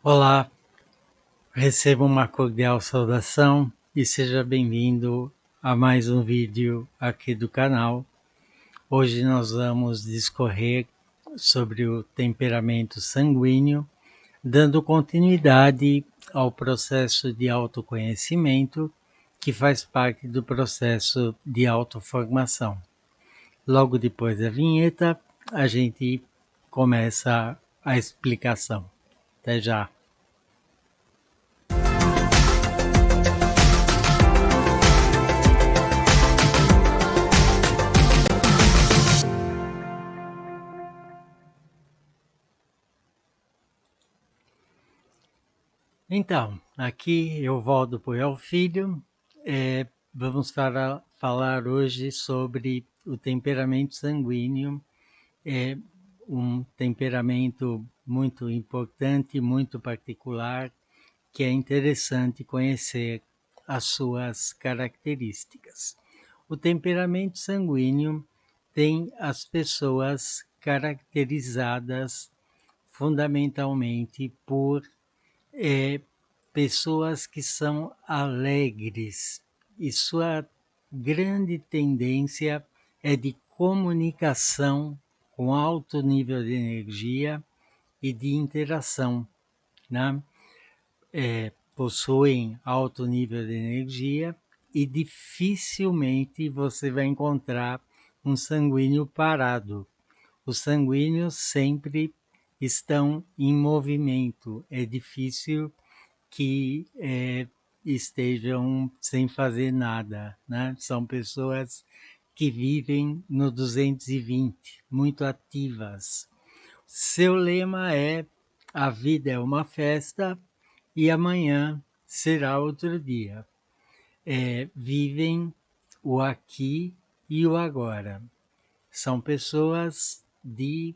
Olá, receba uma cordial saudação e seja bem-vindo a mais um vídeo aqui do canal. Hoje nós vamos discorrer sobre o temperamento sanguíneo, dando continuidade ao processo de autoconhecimento que faz parte do processo de autoformação. Logo depois da vinheta, a gente começa a explicação. Até já! Então, aqui eu volto para o El Filho. Vamos falar hoje sobre o temperamento sanguíneo. É um temperamento muito importante, muito particular, que é interessante conhecer as suas características. O temperamento sanguíneo tem as pessoas caracterizadas fundamentalmente por pessoas que são alegres e sua grande tendência é de comunicação com alto nível de energia e de interação, né? Possuem alto nível de energia e dificilmente você vai encontrar um sanguíneo parado. Os sanguíneos sempre estão em movimento. É difícil que estejam sem fazer nada, né? São pessoas que vivem no 220, muito ativas. Seu lema é: a vida é uma festa e amanhã será outro dia. Vivem o aqui e o agora. São pessoas de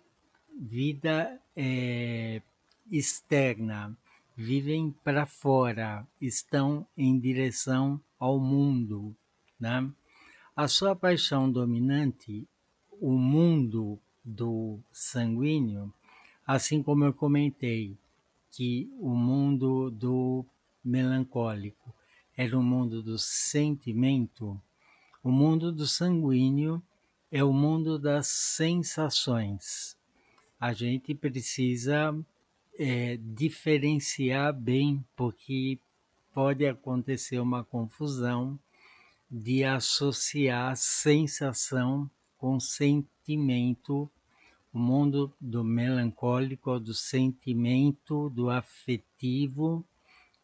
vida externa, vivem para fora, estão em direção ao mundo, né? A sua paixão dominante, o mundo do sanguíneo, assim como eu comentei que o mundo do melancólico era o mundo do sentimento, o mundo do sanguíneo é o mundo das sensações. A gente precisa diferenciar bem, porque pode acontecer uma confusão de associar sensação com sentimento. O mundo do melancólico, do sentimento, do afetivo,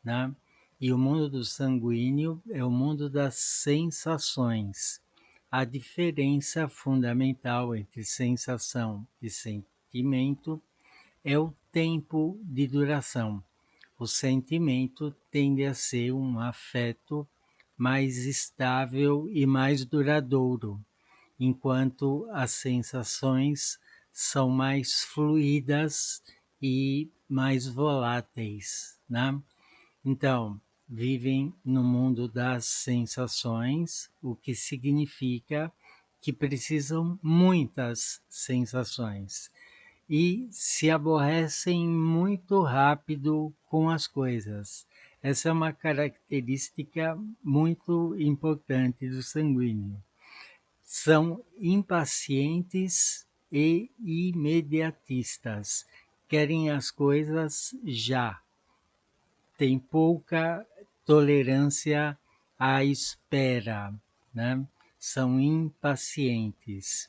né? E o mundo do sanguíneo é o mundo das sensações. A diferença fundamental entre sensação e sentimento é o tempo de duração. O sentimento tende a ser um afeto mais estável e mais duradouro, enquanto as sensações são mais fluídas e mais voláteis, né? Então, vivem no mundo das sensações, o que significa que precisam muitas sensações e se aborrecem muito rápido com as coisas. Essa é uma característica muito importante do sanguíneo. São impacientes e imediatistas, querem as coisas já, têm pouca tolerância à espera, né? São impacientes.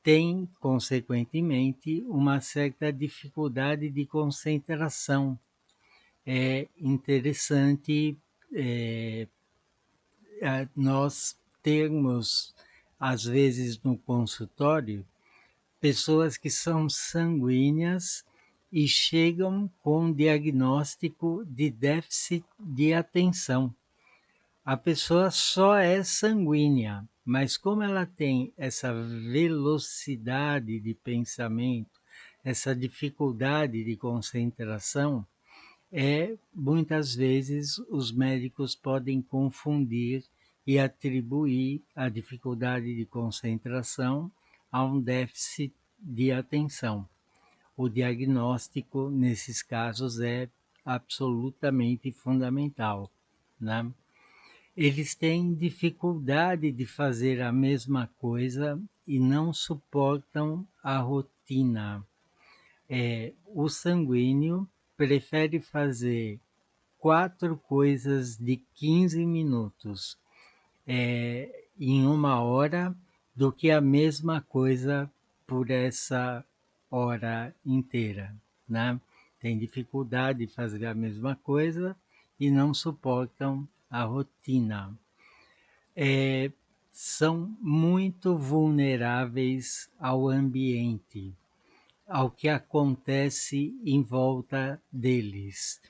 Tem, consequentemente, uma certa dificuldade de concentração. É interessante nós termos, às vezes no consultório, pessoas que são sanguíneas e chegam com diagnóstico de déficit de atenção. A pessoa só é sanguínea, mas como ela tem essa velocidade de pensamento, essa dificuldade de concentração, muitas vezes os médicos podem confundir e atribuir a dificuldade de concentração a um déficit de atenção. O diagnóstico, nesses casos, é absolutamente fundamental, né? Eles têm dificuldade de fazer a mesma coisa e não suportam a rotina. O sanguíneo prefere fazer 4 coisas de 15 minutos em 1 hora do que a mesma coisa por essa hora inteira, né? Tem dificuldade de fazer a mesma coisa e não suportam a rotina. São muito vulneráveis ao ambiente, ao que acontece em volta deles.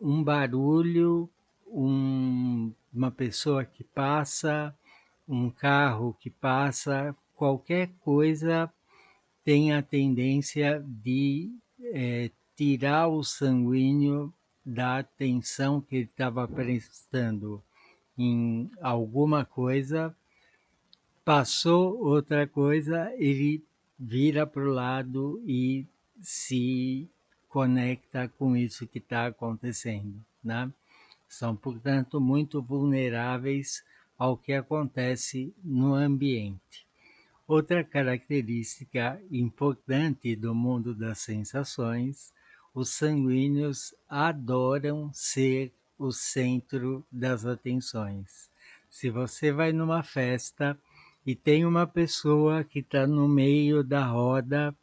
Um barulho, uma pessoa que passa, um carro que passa, qualquer coisa tem a tendência de tirar o sanguíneo da atenção que ele estava prestando em alguma coisa, passou outra coisa, ele vira para o lado e se conecta com isso que está acontecendo, né? São, portanto, muito vulneráveis ao que acontece no ambiente. Outra característica importante do mundo das sensações, os sanguíneos adoram ser o centro das atenções. Se você vai numa festa e tem uma pessoa que está no meio da roda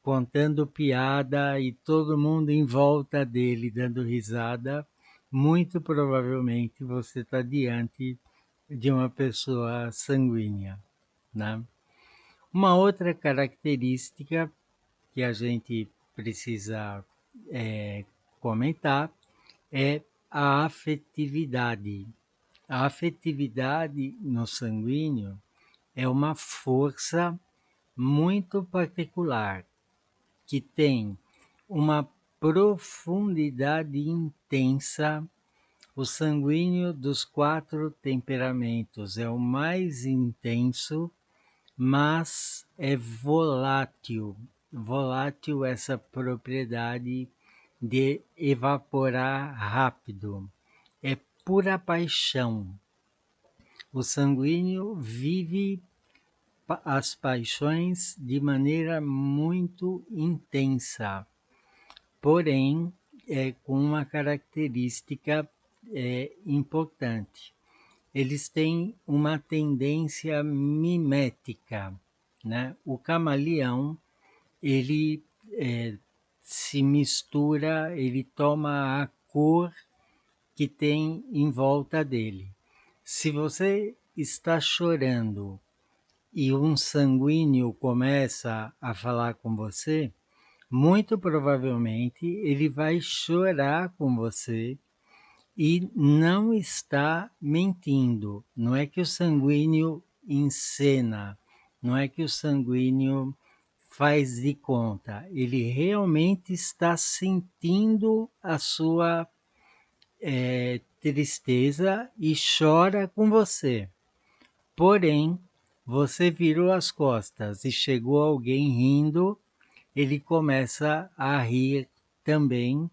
contando piada e todo mundo em volta dele dando risada, muito provavelmente você está diante de uma pessoa sanguínea, né? Uma outra característica que a gente precisa comentar é a afetividade. A afetividade no sanguíneo é uma força muito particular que tem uma profundidade intensa. O sanguíneo dos 4 temperamentos é o mais intenso, mas é volátil. Volátil essa propriedade de evaporar rápido. É pura paixão. O sanguíneo vive as paixões de maneira muito intensa, porém com uma característica importante. Eles têm uma tendência mimética, né? O camaleão, ele se mistura, ele toma a cor que tem em volta dele. Se você está chorando e um sanguíneo começa a falar com você, muito provavelmente ele vai chorar com você e não está mentindo. Não é que o sanguíneo encena, não é que o sanguíneo faz de conta. Ele realmente está sentindo a sua tristeza e chora com você. Porém, você virou as costas e chegou alguém rindo, ele começa a rir também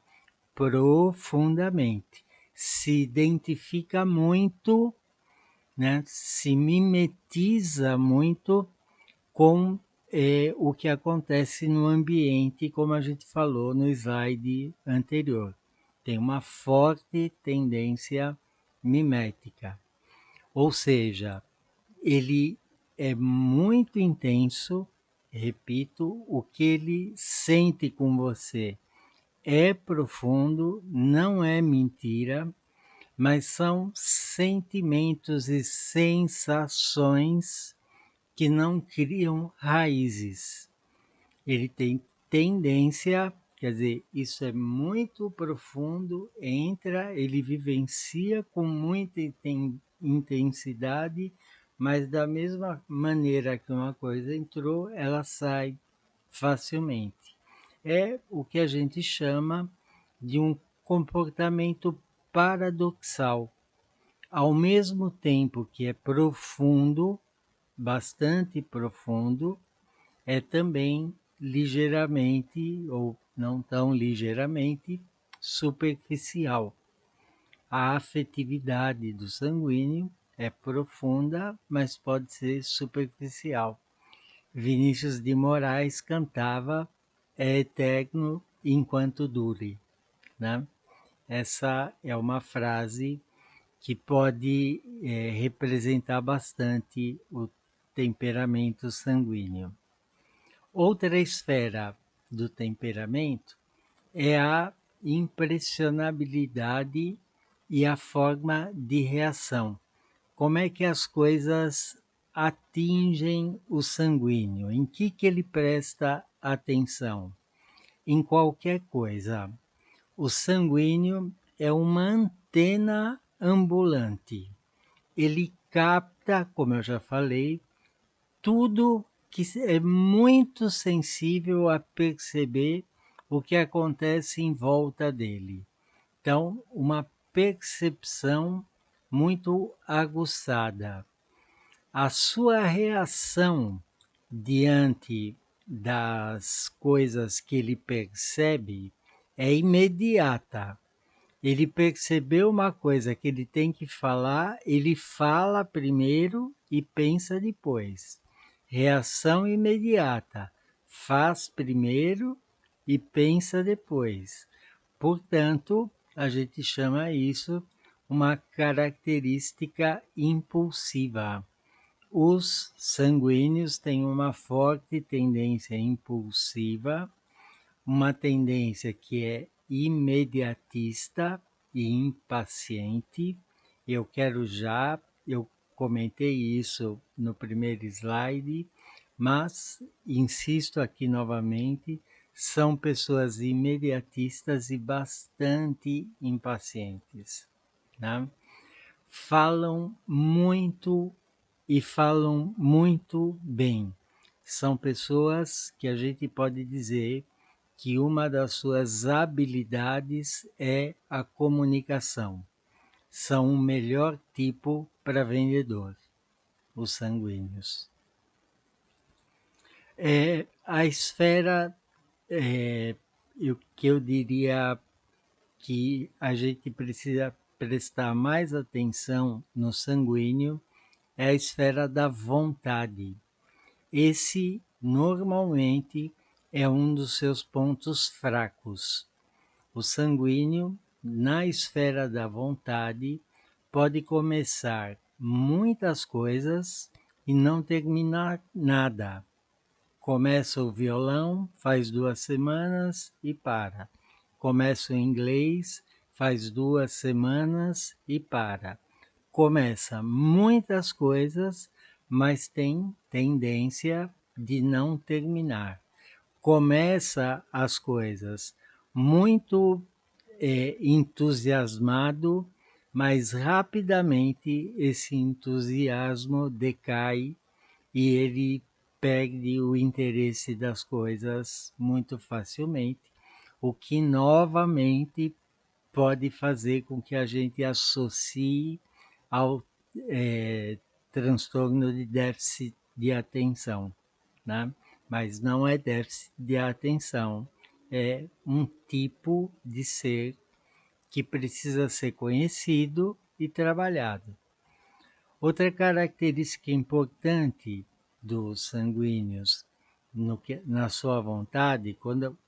profundamente. Se identifica muito, né, se mimetiza muito com o que acontece no ambiente, como a gente falou no slide anterior. Tem uma forte tendência mimética. Ou seja, ele é muito intenso, repito, o que ele sente com você é profundo, não é mentira, mas são sentimentos e sensações que não criam raízes. Ele tem tendência, quer dizer, isso é muito profundo, entra, ele vivencia com muita intensidade, mas da mesma maneira que uma coisa entrou, ela sai facilmente. É o que a gente chama de um comportamento paradoxal. Ao mesmo tempo que é profundo, bastante profundo, é também ligeiramente, ou não tão ligeiramente, superficial. A afetividade do sanguíneo é profunda, mas pode ser superficial. Vinícius de Moraes cantava "É eterno enquanto dure", né? Essa é uma frase que pode representar bastante o temperamento sanguíneo. Outra esfera do temperamento é a impressionabilidade e a forma de reação. Como é que as coisas atingem o sanguíneo? Em que ele presta atenção? Em qualquer coisa. O sanguíneo é uma antena ambulante. Ele capta, como eu já falei, tudo que é muito sensível a perceber o que acontece em volta dele. Então, uma percepção muito aguçada. A sua reação diante das coisas que ele percebe é imediata. Ele percebeu uma coisa que ele tem que falar, ele fala primeiro e pensa depois. Reação imediata. Faz primeiro e pensa depois. Portanto, a gente chama isso uma característica impulsiva. Os sanguíneos têm uma forte tendência impulsiva, uma tendência que é imediatista e impaciente. Eu comentei isso no primeiro slide, mas insisto aqui novamente, são pessoas imediatistas e bastante impacientes, né? Falam muito e falam muito bem. São pessoas que a gente pode dizer que uma das suas habilidades é a comunicação. São o melhor tipo para vendedor, os sanguíneos. A esfera, o que eu diria que a gente precisa prestar mais atenção no sanguíneo é a esfera da vontade. Esse, normalmente, é um dos seus pontos fracos. O sanguíneo, na esfera da vontade, pode começar muitas coisas e não terminar nada. Começa o violão, faz 2 semanas e para. Começa o inglês, faz 2 semanas e para. Começa muitas coisas, mas tem tendência de não terminar. Começa as coisas muito entusiasmado, mas rapidamente esse entusiasmo decai e ele perde o interesse das coisas muito facilmente, o que novamente pode fazer com que a gente associe ao transtorno de déficit de atenção, né? Mas não é déficit de atenção, é um tipo de ser que precisa ser conhecido e trabalhado. Outra característica importante dos sanguíneos na sua vontade,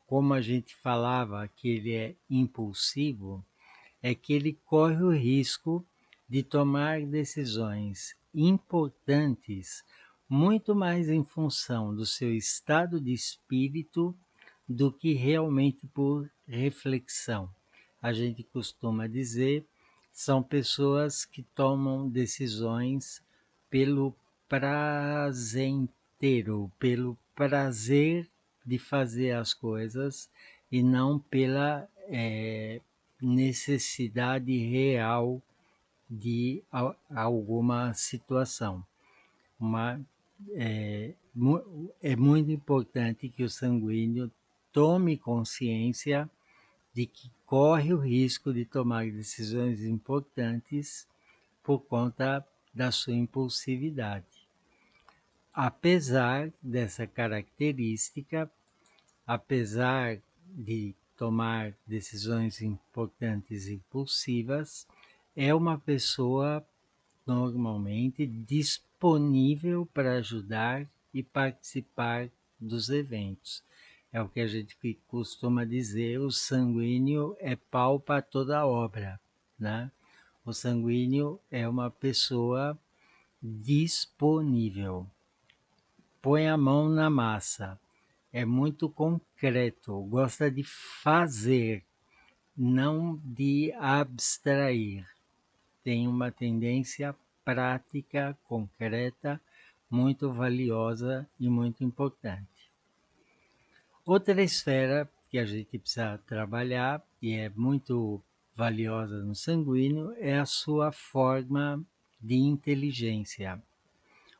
como a gente falava que ele é impulsivo, é que ele corre o risco de tomar decisões importantes muito mais em função do seu estado de espírito do que realmente por reflexão. A gente costuma dizer, são pessoas que tomam decisões pelo prazenteiro, pelo prazer de fazer as coisas e não pela necessidade real de alguma situação. É muito importante que o sanguíneo tome consciência de que corre o risco de tomar decisões importantes por conta da sua impulsividade. Apesar dessa característica, apesar de tomar decisões importantes e impulsivas, é uma pessoa normalmente disponível para ajudar e participar dos eventos. É o que a gente costuma dizer, o sanguíneo é pau para toda obra, né? O sanguíneo é uma pessoa disponível. Põe a mão na massa. É muito concreto, gosta de fazer, não de abstrair. Tem uma tendência prática, concreta, muito valiosa e muito importante. Outra esfera que a gente precisa trabalhar e é muito valiosa no sanguíneo é a sua forma de inteligência.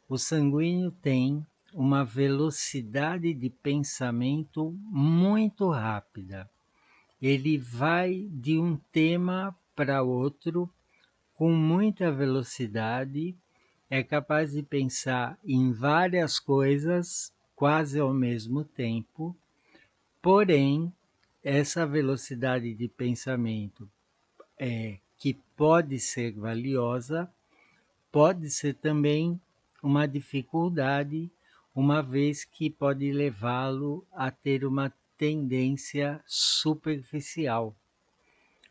O sanguíneo tem uma velocidade de pensamento muito rápida. Ele vai de um tema para outro com muita velocidade, é capaz de pensar em várias coisas quase ao mesmo tempo, porém, essa velocidade de pensamento que pode ser valiosa, pode ser também uma dificuldade, uma vez que pode levá-lo a ter uma tendência superficial,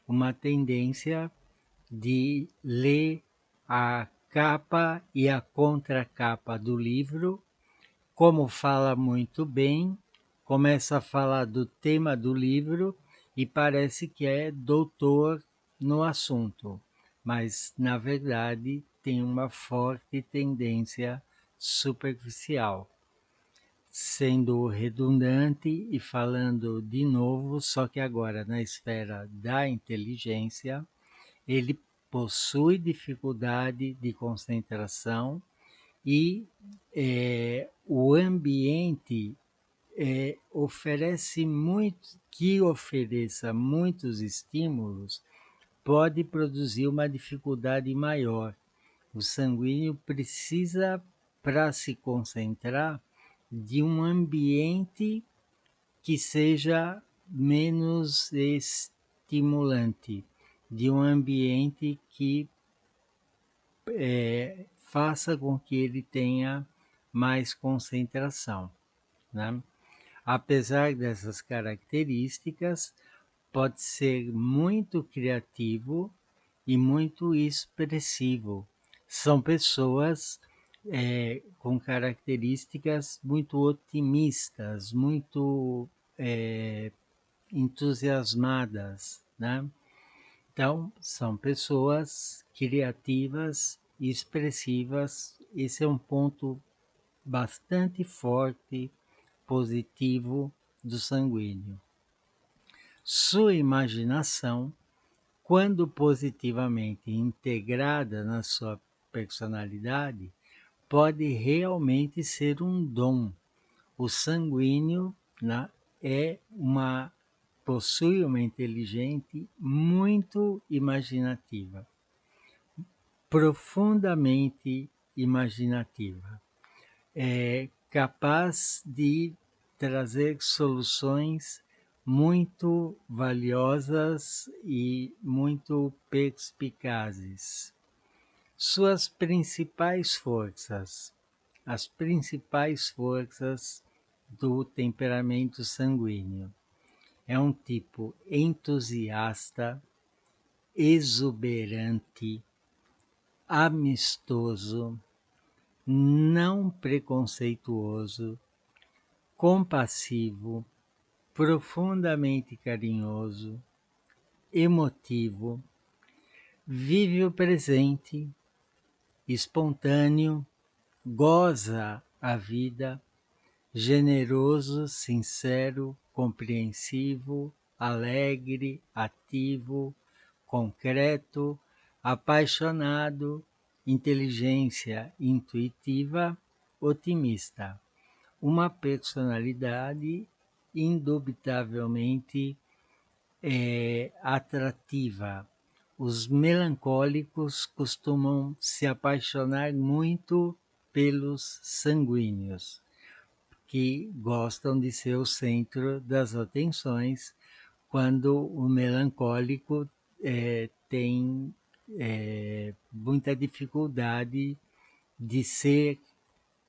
uma tendência de ler a capa e a contracapa do livro, como fala muito bem, começa a falar do tema do livro e parece que é doutor no assunto, mas na verdade tem uma forte tendência superficial. Sendo redundante e falando de novo, só que agora na esfera da inteligência, ele possui dificuldade de concentração e o ambiente ofereça muitos estímulos, pode produzir uma dificuldade maior. O sanguíneo precisa, para se concentrar, de um ambiente que seja menos estimulante, de um ambiente que faça com que ele tenha mais concentração, né? Apesar dessas características, pode ser muito criativo e muito expressivo. São pessoas com características muito otimistas, muito entusiasmadas, né? Então, são pessoas criativas e expressivas. Esse é um ponto bastante forte, positivo do sanguíneo. Sua imaginação, quando positivamente integrada na sua personalidade, pode realmente ser um dom. O sanguíneo, né, possui uma inteligente muito imaginativa, profundamente imaginativa. É capaz de trazer soluções muito valiosas e muito perspicazes. Suas principais forças, as principais forças do temperamento sanguíneo. É um tipo entusiasta, exuberante, amistoso, não preconceituoso, compassivo, profundamente carinhoso, emotivo, vive o presente, espontâneo, goza a vida, generoso, sincero, compreensivo, alegre, ativo, concreto, apaixonado, inteligência intuitiva, otimista. Uma personalidade indubitavelmente atrativa. Os melancólicos costumam se apaixonar muito pelos sanguíneos, que gostam de ser o centro das atenções, quando o melancólico tem muita dificuldade de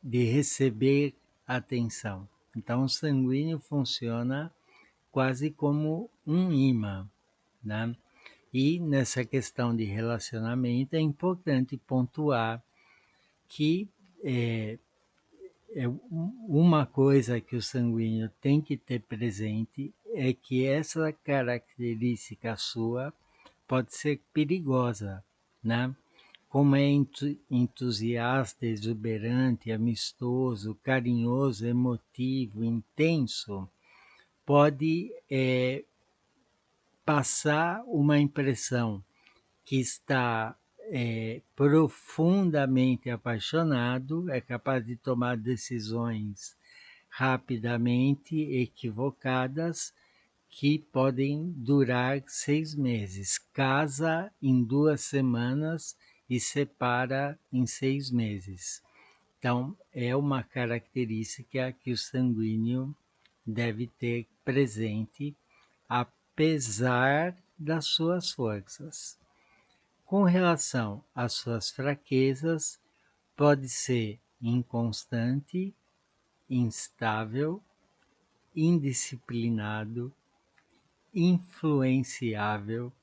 de receber atenção. Então, o sanguíneo funciona quase como um imã, né? E nessa questão de relacionamento é importante pontuar que uma coisa que o sanguíneo tem que ter presente é que essa característica sua pode ser perigosa, né? Como é entusiasta, exuberante, amistoso, carinhoso, emotivo, intenso, pode passar uma impressão que está profundamente apaixonado, é capaz de tomar decisões rapidamente equivocadas que podem durar 6 meses. Casa em 2 semanas e separa em 6 meses. Então, é uma característica que o sanguíneo deve ter presente, apesar das suas forças. Com relação às suas fraquezas, pode ser inconstante, instável, indisciplinado, influenciável,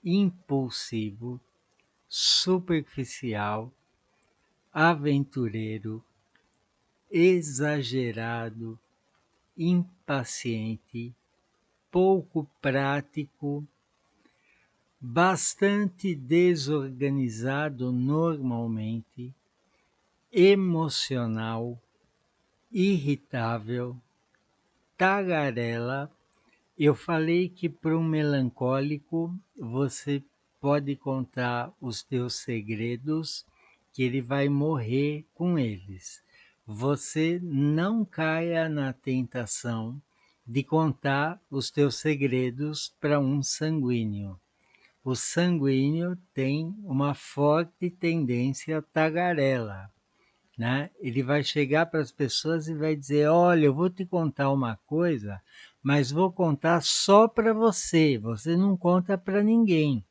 impulsivo, superficial, aventureiro, exagerado, impaciente, pouco prático, bastante desorganizado normalmente, emocional, irritável, tagarela. Eu falei que para um melancólico você pode contar os teus segredos, que ele vai morrer com eles. Você não caia na tentação de contar os teus segredos para um sanguíneo. O sanguíneo tem uma forte tendência tagarela, né? Ele vai chegar para as pessoas e vai dizer: olha, eu vou te contar uma coisa, mas vou contar só para você, você não conta para ninguém.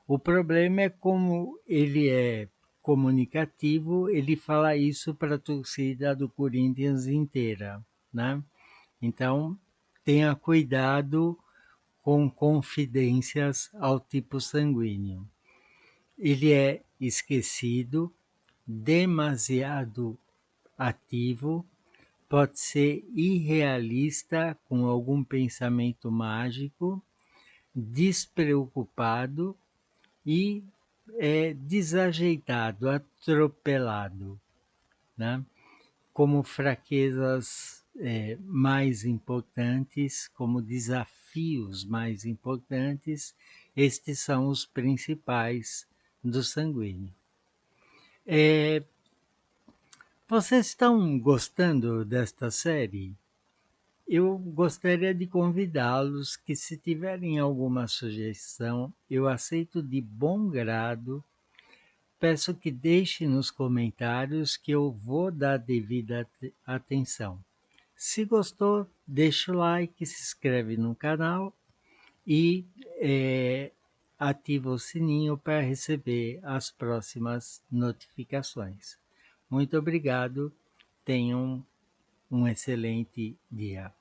O problema é como ele é comunicativo, ele fala isso para a torcida do Corinthians inteira, né? Então, tenha cuidado com confidências ao tipo sanguíneo. Ele é esquecido, demasiado ativo, pode ser irrealista com algum pensamento mágico, despreocupado e desajeitado, atropelado, né? Como fraquezas mais importantes, como desafios mais importantes, estes são os principais do sanguíneo. Vocês estão gostando desta série? Eu gostaria de convidá-los que, se tiverem alguma sugestão, eu aceito de bom grado. Peço que deixe nos comentários que eu vou dar devida atenção. Se gostou, deixa o like, se inscreve no canal e ativa o sininho para receber as próximas notificações. Muito obrigado, tenham um excelente dia.